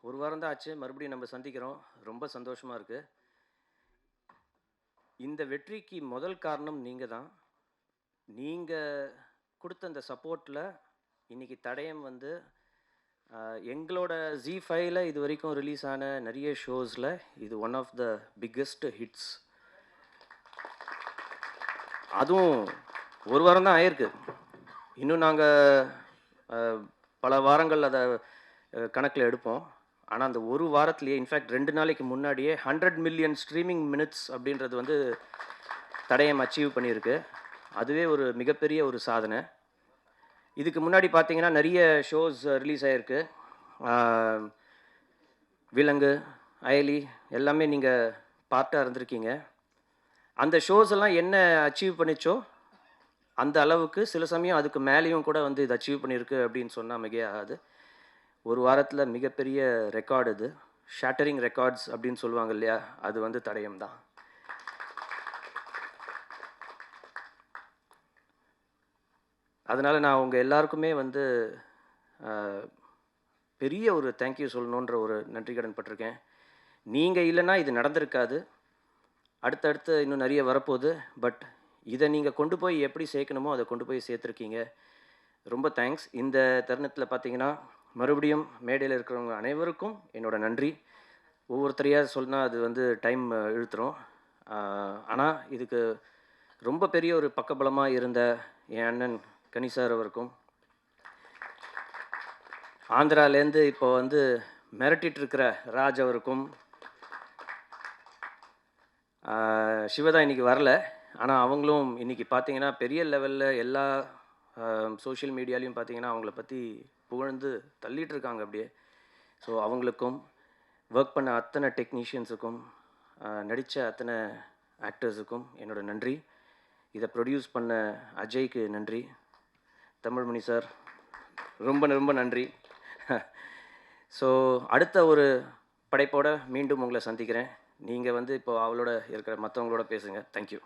ஒரு வாரம் தான் ஆச்சு. மறுபடியும் நம்ம சந்திக்கிறோம். ரொம்ப சந்தோஷமா இருக்கு. இந்த வெற்றிக்கு முதல் காரணம் நீங்க தான். நீங்க குடுத்த அந்த சப்போர்ட்ல இன்னைக்கு தடயம் வந்து எங்களோட ஜீ5ல இதுவரைக்கும் ரிலீஸ் ஆன நிறைய ஷோஸ்ல இது one of the biggest hits. அதுவும் ஒரு வாரம் தான் ஆயிருக்கு. இன்னும் நாங்கள் பல வாரங்கள் அதை கணக்கில் எடுப்போம். ஆனால் அந்த ஒரு வாரத்திலேயே, இன்ஃபேக்ட் 2 நாளைக்கு முன்னாடியே 100 மில்லியன் ஸ்ட்ரீமிங் மினிட்ஸ் அப்படின்றது வந்து தடயம் அச்சீவ் பண்ணியிருக்கு. அதுவே ஒரு மிகப்பெரிய ஒரு சாதனை. இதுக்கு முன்னாடி பார்த்தீங்கன்னா நிறைய ஷோஸ் ரிலீஸ் ஆகிருக்கு. விலங்கு, அயலி எல்லாமே நீங்கள் பார்ட்டாக இருந்திருக்கீங்க. அந்த ஷோஸ் எல்லாம் என்ன அச்சீவ் பண்ணிச்சோ அந்த அளவுக்கு சில சமயம் அதுக்கு மேலேயும் கூட வந்து இது அச்சீவ் பண்ணியிருக்கு அப்படின்னு சொன்னால் மிகையாகாது. ஒரு வாரத்தில் மிகப்பெரிய ரெக்கார்டு இது. ஷேட்டரிங் ரெக்கார்ட்ஸ் அப்படின்னு சொல்லுவாங்க இல்லையா, அது வந்து தடயம் தான். அதனால் நான் உங்கள் எல்லாருக்குமே வந்து பெரிய ஒரு தேங்க்யூ சொல்லணுன்ற ஒரு நன்றி கடன் பட்டிருக்கேன். நீங்கள் இல்லைன்னா இது நடந்திருக்காது. அடுத்தடுத்து இன்னும் நிறைய வரப்போகுது. பட் இதை நீங்கள் கொண்டு போய் எப்படி சேர்க்கணுமோ அதை கொண்டு போய் சேர்த்துருக்கீங்க. ரொம்ப தேங்க்ஸ். இந்த தருணத்தில் பார்த்தீங்கன்னா மறுபடியும் மேடையில் இருக்கிறவங்க அனைவருக்கும் என்னோடய நன்றி. ஒவ்வொருத்தரையாக சொன்னால் அது வந்து டைம் இழுத்துரும். ஆனால் இதுக்கு ரொம்ப பெரிய ஒரு பக்கபலமாக இருந்த என் அண்ணன் கனி சார் அவருக்கும், ஆந்திராலேருந்து இப்போ வந்து மிரட்டிட்டு இருக்கிற ராஜ் அவருக்கும், சிவதா இன்றைக்கி வரல, ஆனால் அவங்களும் இன்றைக்கி பார்த்தீங்கன்னா பெரிய லெவலில் எல்லா சோஷியல் மீடியாலையும் பார்த்தீங்கன்னா அவங்கள பற்றி புகழ்ந்து தள்ளிட்டு இருக்காங்க அப்படியே. ஸோ அவங்களுக்கும், ஒர்க் பண்ண அத்தனை டெக்னீஷியன்ஸுக்கும், நடித்த அத்தனை ஆக்டர்ஸுக்கும் என்னோடய நன்றி. இதை ப்ரொடியூஸ் பண்ண அஜய்க்கு நன்றி. தமிழ்மணி சார் ரொம்ப ரொம்ப நன்றி. ஸோ அடுத்த ஒரு படைப்போடு மீண்டும் உங்களை சந்திக்கிறேன். நீங்கள் வந்து இப்போ அவளோட இருக்கிற மற்றவங்களோட பேசுங்க. தேங்க்யூ.